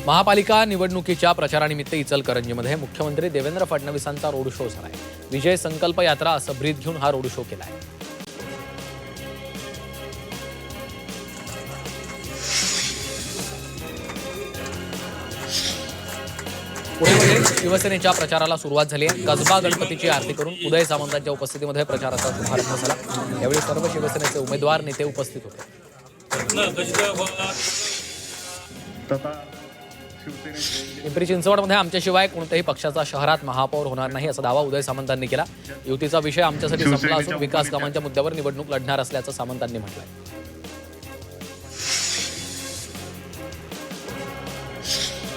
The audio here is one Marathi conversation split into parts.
महापालिका निवडणुकीच्या प्रचारानिमित्त इचलकरंजीमध्ये मुख्यमंत्री देवेंद्र फडणवीसांचा रोड शो झालाय. विजय संकल्प यात्रा असं ब्रीद घेऊन हा रोड शो केलाय. पुण्यामध्ये शिवसेनेच्या प्रचाराला सुरुवात झाली आहे. कसबा गणपतीची आरती करून उदय सामंतांच्या उपस्थितीमध्ये प्रचाराचा शुभारंभ झाला. यावेळी सर्व शिवसेनेचे उमेदवार नेते उपस्थित होते. पिंपरी चिंचवडमध्ये आमच्याशिवाय कोणत्याही पक्षाचा शहरात महापौर होणार नाही असा दावा उदय सामंतांनी केला. युतीचा विषय आमच्यासाठी संपला असून विकास कामांच्या मुद्द्यावर निवडणूक लढणार असल्याचं सामंतांनी म्हटलंय.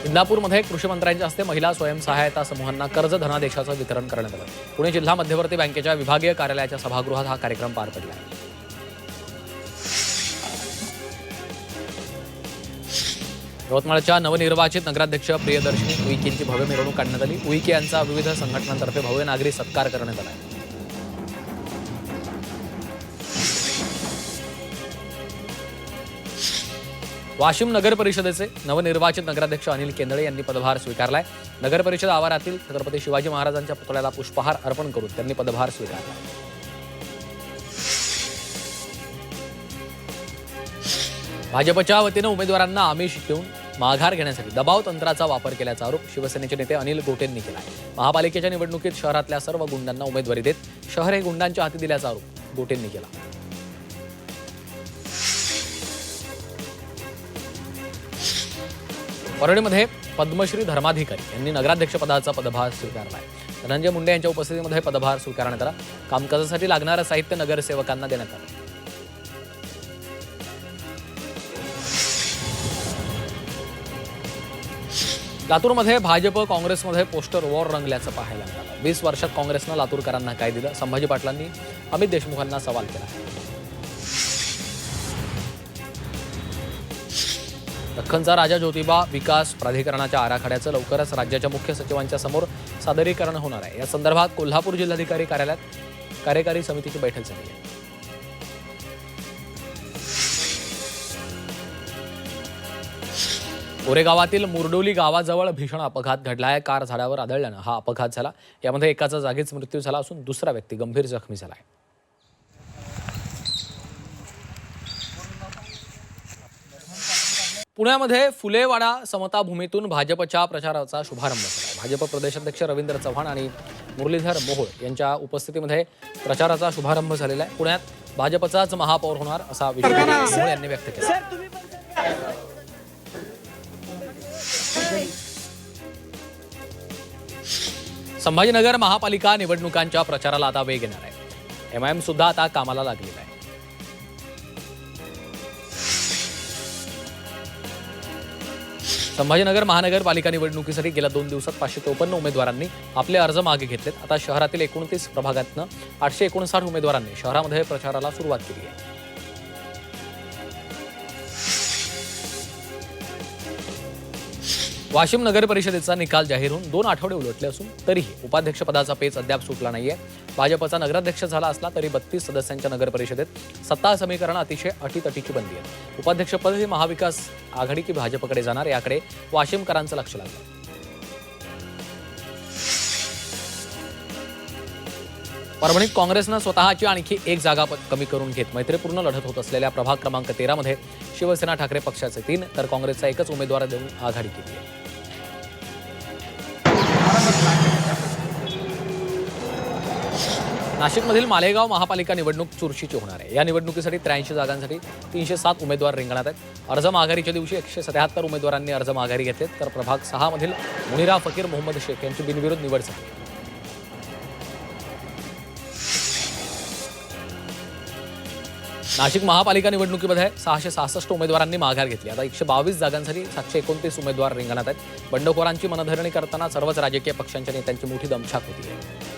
इंदापूरमध्ये कृषी मंत्र्यांच्या हस्ते महिला स्वयंसहायता समूहांना कर्ज धनादेशाचं वितरण करण्यात आलं. पुणे जिल्हा मध्यवर्ती बँकेच्या विभागीय कार्यालयाच्या सभागृहात हा कार्यक्रम पार पडला. यवतमाळच्या नवनिर्वाचित नगराध्यक्ष प्रियदर्शनी उईकेंची भव्य मिरवणूक काढण्यात आली. उईके यांचा विविध संघटनांतर्फे भव्य नागरी सत्कार करण्यात आला. वाशिम नगर परिषदेचे नवनिर्वाचित नगराध्यक्ष अनिल केंदळे यांनी पदभार स्वीकारलाय. नगर परिषद आवारातील छत्रपती शिवाजी महाराजांच्या पुतळ्याला पुष्पहार अर्पण करून त्यांनी पदभार स्वीकारला. भाजपच्या वतीनं उमेदवारांना आमिष देऊन माघार घेण्यासाठी दबाव तंत्राचा वापर केल्याचा आरोप शिवसेनेचे नेते अनिल गोटेंनी केला. महापालिकेच्या निवडणुकीत शहरातल्या सर्व गुंडांना उमेदवारी देत शहर हे गुंडांच्या हाती दिल्याचा आरोप गोटेंनी केला. परळीमध्ये पद्मश्री धर्माधिकारी यांनी नगराध्यक्षपदाचा पदभार स्वीकारलाय. धनंजय मुंडे यांच्या उपस्थितीमध्ये पदभार स्वीकारण्यात आला. कामकाजासाठी लागणारं साहित्य नगरसेवकांना देण्यात आलं. लातूरमध्ये भाजप काँग्रेसमध्ये पोस्टर वॉर रंगल्याचं पाहायला मिळालं. 20 वर्षात काँग्रेसनं लातूरकरांना काय दिलं? संभाजी पाटलांनी अमित देशमुखांना सवाल केला. दख्खनचा राजा ज्योतिबा विकास प्राधिकरणाच्या आराखड्याचं लवकरच राज्याच्या मुख्य सचिवांच्या समोर सादरीकरण होणार आहे. या संदर्भात कोल्हापूर जिल्हाधिकारी कार्यालयात कार्यकारी समितीची बैठक झाली आहे. गोरेगावातील मुरडोली गावाजवळ भीषण अपघात घडलाय. कार झाडावर आदळल्यानं हा अपघात झाला. यामध्ये एकाचा जागीच मृत्यू झाला असून दुसरा व्यक्ती गंभीर जखमी झालाय. पुण्यामध्ये फुलेवाडा समता भूमीतून भाजपच्या प्रचाराचा शुभारंभ झाला. भाजप प्रदेशाध्यक्ष रवींद्र चव्हाण आणि मुरलीधर मोहोळ यांच्या उपस्थितीमध्ये प्रचाराचा शुभारंभ झालेला आहे. पुण्यात भाजपचाच महापौर होणार असा विश्वास मोहोळ यांनी व्यक्त केला. संभाजीनगर महापालिका निवडणुकांच्या प्रचाराला आता वेग येणार आहे. एमआयएम सुद्धा आता कामाला लागलेला आहे. संभाजीनगर महानगरपालिका निवडणुकीसाठी गेल्या 2 दिवसात 553 उमेदवारांनी आपले अर्ज मागे घेतलेत. आता शहरातील 29 प्रभागातनं 859 उमेदवारांनी शहरामध्ये प्रचाराला सुरुवात केली आहे. वाशिम नगर परिषदेचा निकाल जाहीर होऊन 2 आठवडे उलटले असून तरीही उपाध्यक्षपदाचा पेच अद्याप सुटला नाहीये. भाजपचा नगराध्यक्ष झाला असला तरी 32 सदस्यांच्या नगर परिषदेत सत्ता समीकरण अतिशय अटीतटीची बनली आहे. उपाध्यक्षपद हे महाविकास आघाडी की भाजपकडे जाणार याकडे वाशिमकरांचं लक्ष लागलं. परभणीत काँग्रेसनं स्वतःची आणखी एक जागा कमी करून घेत मैत्रीपूर्ण लढत होत असलेल्या प्रभाग क्रमांक 13 मध्ये शिवसेना ठाकरे पक्षाचे 3 तर काँग्रेसचा एकच उमेदवार देऊन आघाडी केली आहे. नाशिकमधील मालेगाव महापालिका निवडणूक चुरशीची होणार आहे. या निवडणुकीसाठी 83 जागांसाठी 307 उमेदवार रिंगणात आहेत. अर्ज माघारीच्या दिवशी 177 उमेदवारांनी अर्ज माघारी घेतलेत तर प्रभाग 6 मधील मुनिरा फकीर मोहम्मद शेख यांची बिनविरोध निवड झाली. नाशिक महापालिका निवडणुकीमध्ये 666 उमेदवारांनी माघार घेतली. आता 122 जागांसाठी 729 उमेदवार रिंगणात आहेत. बंडखोरांची मनधरणी करताना सर्वच राजकीय पक्षांच्या नेत्यांची मोठी दमछाक होती आहे.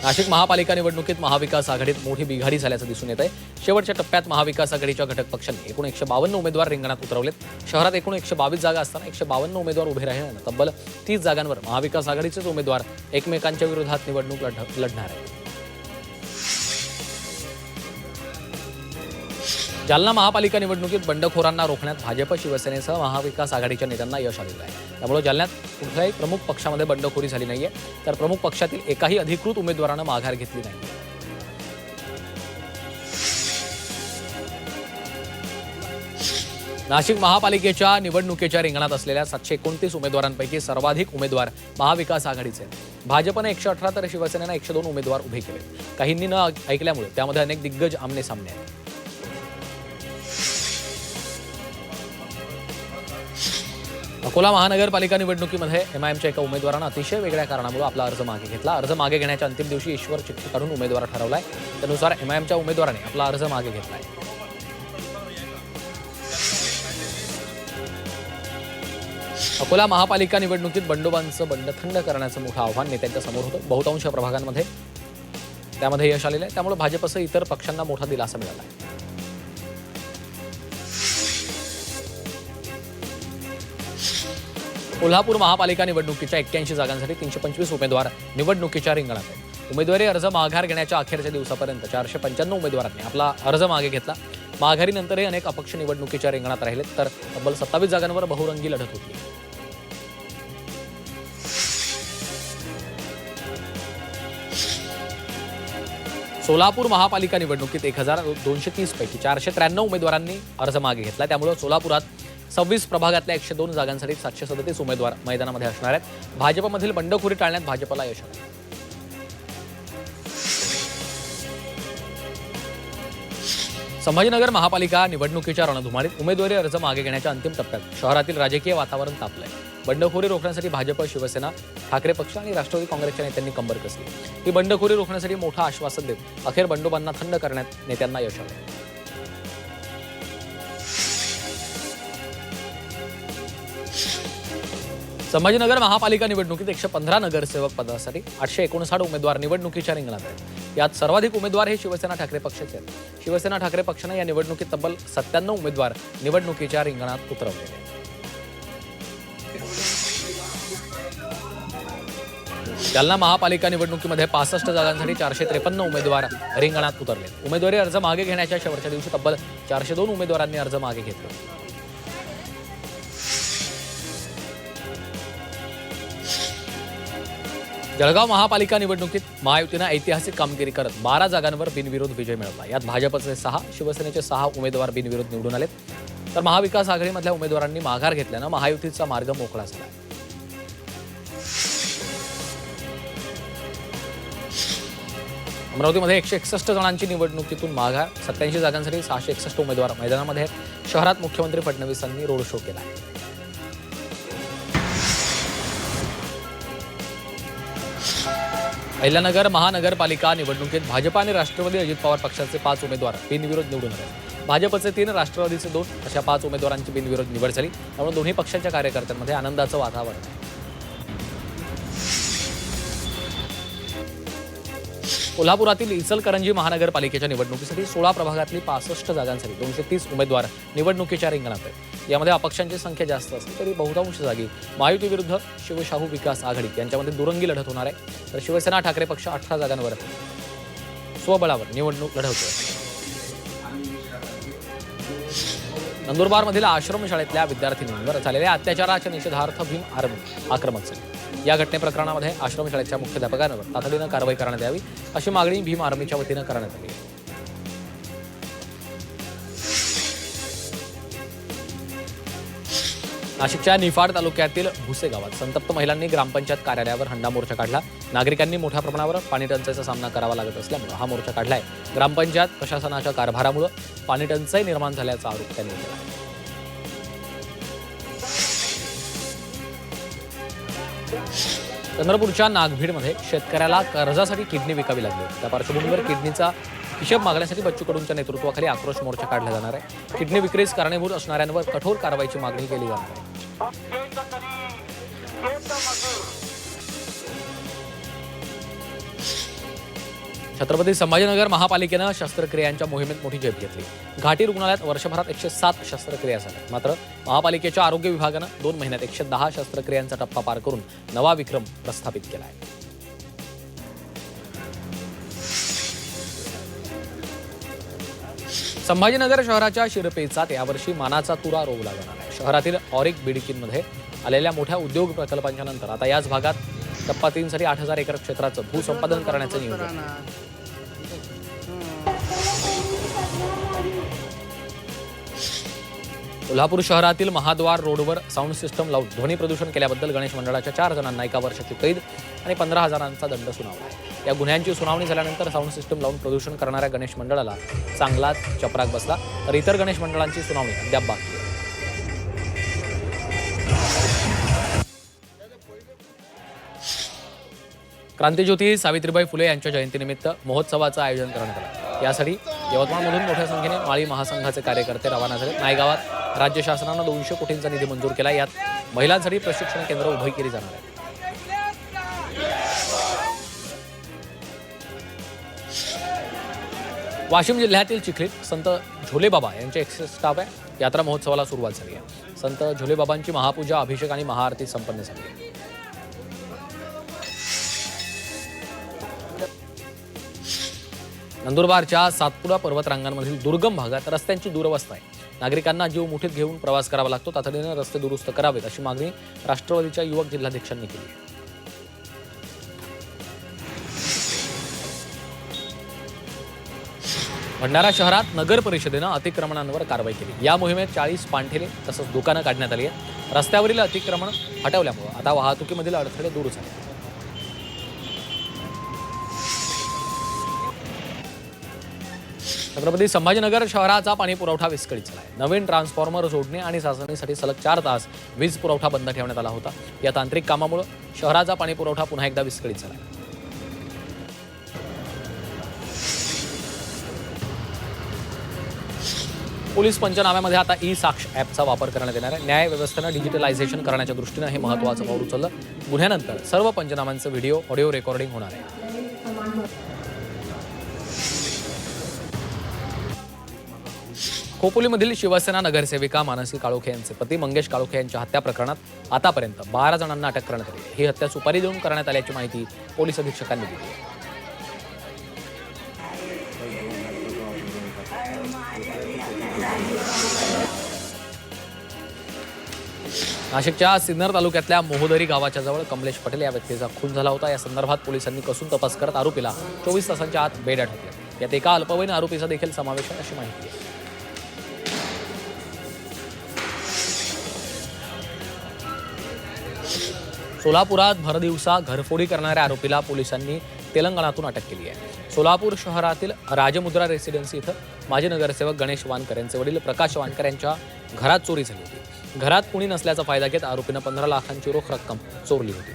नाशिक महापालिका निवडणुकीत महाविकास आघाडीत मोठी बिघाडी झाल्याचं दिसून येत आहे. शेवटच्या टप्प्यात महाविकास आघाडीच्या घटक पक्षांनी एकूण 152 उमेदवार रिंगणात उतरवलेत. शहरात एकूण 122 जागा असताना 152 उमेदवार उभे राहिल्यानं तब्बल 30 जागांवर महाविकास आघाडीचेच उमेदवार एकमेकांच्या विरोधात निवडणूक लढणार आहेत. जालना महापालिका निवडणुकीत बंडखोरांना रोखण्यात भाजप शिवसेनेसह महाविकास आघाडीच्या नेत्यांना यश आलेलं आहे. त्यामुळे जालन्यात कुठल्याही प्रमुख पक्षामध्ये बंडखोरी झाली नाहीये, तर प्रमुख पक्षातील एकाही अधिकृत उमेदवारानं माघार घेतली नाही. नाशिक महापालिकेच्या निवडणुकीच्या रिंगणात असलेल्या 729 उमेदवारांपैकी सर्वाधिक उमेदवार महाविकास आघाडीचे आहेत. भाजपने 118 तर शिवसेनेनं 102 उमेदवार उभे केले. काहींनी न ऐकल्यामुळे त्यामध्ये अनेक दिग्गज आमने सामने आहेत. अकोला महानगरपालिका निवडणुकीमध्ये एमआयएमच्या एका उमेदवारानं अतिशय वेगळ्या कारणामुळे आपला अर्ज मागे घेतला. अर्ज मागे घेण्याच्या अंतिम दिवशी ईश्वर चिठ्ठी काढून उमेदवार ठरवलाय. त्यानुसार एमआयएमच्या उमेदवाराने आपला अर्ज मागे घेतलाय. अकोला महापालिका निवडणुकीत बंडोबांचं बंड थंड करण्याचं मोठं आव्हान नेत्यांच्या समोर होतं. बहुतांश प्रभागांमध्ये त्यामध्ये यश आलेलं आहे. त्यामुळे भाजपसह इतर पक्षांना मोठा दिलासा मिळाला आहे. कोल्हापूर महापालिका निवडणुकीच्या 81 जागांसाठी 325 उमेदवार निवडणुकीच्या रिंगणात आहेत. उमेदवारी अर्ज माघार घेण्याच्या अखेरच्या दिवसापर्यंत 495 उमेदवारांनी आपला अर्ज मागे घेतला. माघारीनंतरही अनेक अपक्ष निवडणुकीच्या रिंगणात राहिलेत, तर तब्बल 27 जागांवर बहुरंगी लढत होती. सोलापूर महापालिका निवडणुकीत 1230 पैकी 493 उमेदवारांनी अर्ज मागे घेतला. त्यामुळे सोलापुरात 26 प्रभागातल्या 102 जागांसाठी 737 उमेदवार मैदानामध्ये असणार आहेत. भाजपमधील बंडखोरी टाळण्यात भाजपला यश आलं. संभाजीनगर महापालिका निवडणुकीच्या रणधुमाळीत उमेदवारी अर्ज मागे घेण्याच्या अंतिम टप्प्यात शहरातील राजकीय वातावरण तापलंय. बंडखोरी रोखण्यासाठी भाजप, शिवसेना, ठाकरे पक्ष आणि राष्ट्रवादी काँग्रेसच्या नेत्यांनी कंबर कसली. ही बंडखोरी रोखण्यासाठी मोठं आश्वासन देत अखेर बंडोबांना थंड करण्यात नेत्यांना यश आलं. संभाजीनगर महापालिका निवडणुकीत 115 नगरसेवक पदासाठी 859 उमेदवार निवडणुकीच्या रिंगणात आहेत. यात सर्वाधिक उमेदवार हे शिवसेना ठाकरे पक्षाचे आहेत. शिवसेना ठाकरे पक्षाने या निवडणुकीत तब्बल 97 उमेदवार निवडणुकीच्या रिंगणात उतरवले आहेत. जालना महापालिका निवडणुकीमध्ये 65 जागांसाठी 453 उमेदवार रिंगणात उतरले. उमेदवारी अर्ज मागे घेण्याच्या शेवटच्या दिवशी तब्बल 402 उमेदवारांनी अर्ज मागे घेतले. जळगाव महापालिका निवडणुकीत महायुतीनं ऐतिहासिक कामगिरी करत 12 जागांवर बिनविरोध विजय मिळवला. यात भाजपचे 6, शिवसेनेचे 6 उमेदवार बिनविरोध निवडून आलेत, तर महाविकास आघाडीमधल्या उमेदवारांनी माघार घेतल्यानं महायुतीचा मार्ग मोकळा झाला. अमरावतीमध्ये 161 जणांची निवडणुकीतून माघार, 87 जागांसाठी 661 उमेदवार मैदानामध्ये आहेत. शहरात मुख्यमंत्री फडणवीसांनी रोड शो केला. अहिल्यानगर महानगरपालिका निवडणुकीत भाजप आणि राष्ट्रवादी अजित पवार पक्षाचे 5 उमेदवार बिनविरोध निवडून आले. भाजपचे 3, राष्ट्रवादीचे 2 अशा 5 उमेदवारांची बिनविरोध निवड झाली. त्यामुळे दोन्ही पक्षांच्या कार्यकर्त्यांमध्ये आनंदाचं वातावरण आहे. कोल्हापुरातील इचलकरंजी महानगरपालिकेच्या निवडणुकीसाठी 16 प्रभागातली 65 जागांसाठी 230 उमेदवार निवडणुकीच्या रिंगणात आहेत. यामध्ये अपक्षांची संख्या जास्त असली तरी बहुतांश जागी महायुती विरुद्ध शिवशाहू विकास आघाडी यांच्यामध्ये दुरंगी लढत होणार आहे. तर शिवसेना ठाकरे पक्ष 18 जागांवर स्वबळावर निवडणूक लढवतोय. नंदुरबारमधील आश्रमशाळेतल्या विद्यार्थिनींवर झालेल्या अत्याचाराच्या निषेधार्थ भीम आर्मी आक्रमक झाली. या घटनेप्रकरणामध्ये आश्रमशाळेच्या मुख्याध्यापकांवर तातडीनं कारवाई करण्यात यावी अशी मागणी भीम आर्मीच्या वतीनं करण्यात आली. नाशिकच्या निफाड तालुक्यातील भुसे गावात संतप्त महिलांनी ग्रामपंचायत कार्यालयावर हंडा मोर्चा काढला. नागरिकांनी मोठ्या प्रमाणावर पाणी टंचाईचा सामना करावा लागत असल्यामुळे हा मोर्चा काढलाय. ग्रामपंचायत प्रशासनाच्या कारभारामुळे पाणी टंचाई निर्माण झाल्याचा आरोप त्यांनी केला. चंद्रपूरच्या नागभीडमध्ये शेतकऱ्याला कर्जासाठी किडनी विकावी लागली. त्या पार्श्वभूमीवर किडनीचा हिशेब मागण्यासाठी बच्चू कडूंच्या नेतृत्वाखाली आक्रोश मोर्चा काढला जाणार आहे. किडनी विक्रीस कारणीभूत असणाऱ्यांवर कठोर कारवाईची मागणी केली जाणार आहे. छत्रपती संभाजीनगर महापालिकेनं शस्त्रक्रियांच्या मोहिमेत मोठी झेप घेतली. घाटी रुग्णालयात वर्षभरात 107 शस्त्रक्रिया झाल्या. मात्र महापालिकेच्या आरोग्य विभागानं 2 महिन्यात 110 शस्त्रक्रियांचा टप्पा पार करून नवा विक्रम प्रस्थापित केला आहे. संभाजीनगर शहराच्या शिरपेचात यावर्षी मानाचा तुरा रोवला जाणार आहे. शहरातील ऑरिक बिडकीमध्ये आलेल्या मोठ्या उद्योग प्रकल्पांच्या नंतर आता याच भागात टप्पा 3 साठी 8,000 एकर क्षेत्राचं भूसंपादन करण्याचं नियोजन आहे. कोल्हापूर शहरातील महाद्वार रोडवर साऊंड सिस्टम लावून ध्वनी प्रदूषण केल्याबद्दल गणेश मंडळाच्या 4 जणांना 1 वर्षाची कैद आणि 15,000चा दंड सुनावला आहे. या गुन्ह्यांची सुनावणी झाल्यानंतर साऊंड सिस्टम लावून प्रदूषण करणाऱ्या गणेश मंडळाला चांगलाच चपराक बसला, तर इतर गणेश मंडळांची सुनावणी अद्याप बाकी आहे. क्रांतिज्योती सावित्रीबाई फुले यांच्या जयंतीनिमित्त महोत्सवाचं आयोजन करण्यात आलं. यासाठी यवतमाळमधून मोठ्या संख्येने माळी महासंघाचे कार्यकर्ते रवाना झाले. नायगावात राज्य शासनानं 200 कोटींचा निधी मंजूर केला. यात महिलांसाठी प्रशिक्षण केंद्र उभी केली जाणार आहे. वाशिम जिल्ह्यातील चिखलीत संत झोलेबाबा यांचे एक्सेस स्टाफ आहे. यात्रा महोत्सवाला सुरुवात झाली आहे. संत झोलेबाबांची महापूजा, अभिषेक आणि महाआरती संपन्न झाली आहे. नंदुरबारच्या सातपुडा पर्वतरांगांमधील दुर्गम भागात रस्त्यांची दुरवस्था आहे. नागरिकांना जीव मुठीत घेऊन प्रवास करावा लागतो. तातडीने रस्ते दुरुस्त करावेत अशी मागणी राष्ट्रवादीच्या युवक जिल्हाध्यक्षांनी केली आहे. भंडारा शहरात नगर परिषदेनं अतिक्रमणांवर कारवाई केली. या मोहिमेत 40 पाणठेले तसंच दुकानं काढण्यात आली आहेत. रस्त्यावरील अतिक्रमण हटवल्यामुळे आता वाहतुकीमधील अडथळे दूर झाले. छत्रपती संभाजीनगर शहराचा पाणी पुरवठा विस्कळीत झाला आहे. नवीन ट्रान्सफॉर्मर जोडणे आणि चाचणीसाठी सलग 4 तास वीज पुरवठा बंद ठेवण्यात आला होता. या तांत्रिक कामामुळे शहराचा पाणी पुरवठा पुन्हा एकदा विस्कळीत झाला आहे. पोलीस पंचनाम्यामध्ये आता ई-साक्ष ॲपचा वापर करण्यात येणार आहे. न्याय व्यवस्थेनं डिजिटलायझेशन करण्याच्या दृष्टीनं हे महत्त्वाचं पाऊल उचललं. गुन्ह्यानंतर सर्व पंचनाम्यांचं व्हिडिओ, ऑडिओ रेकॉर्डिंग होणार आहे. खोपोलीमधील शिवसेना नगरसेविका मानसी काळोखे यांचे पती मंगेश काळोखे यांच्या हत्या प्रकरणात आतापर्यंत 12 जणांना अटक करण्यात आली. ही हत्या सुपारी देऊन करण्यात आल्याची माहिती पोलीस अधीक्षकांनी दिली आहे. नाशिकच्या सिन्नर तालुक्यातल्या मोहोदरी गावाच्या जवळ कमलेश पटेल या व्यक्तीचा खून झाला होता. या संदर्भात पोलिसांनी कसून तपास करत आरोपीला 24 तासांच्या आत बेड्या ठोकल्या. यात एका अल्पवयीन आरोपीचा देखील समावेश आहे अशी माहिती आहे. सोलापुरात भरदिवसा घरफोडी करणाऱ्या आरोपीला पोलिसांनी तेलंगणातून अटक केली आहे. सोलापूर शहरातील राजमुद्रा रेसिडेन्सी इथं माजी नगरसेवक गणेश वानकर यांचे वडील प्रकाश वानकर यांच्या घरात चोरी झाली होती. घरात कुणी नसल्याचा फायदा घेत आरोपीनं 15 लाखांची रोख रक्कम चोरली होती.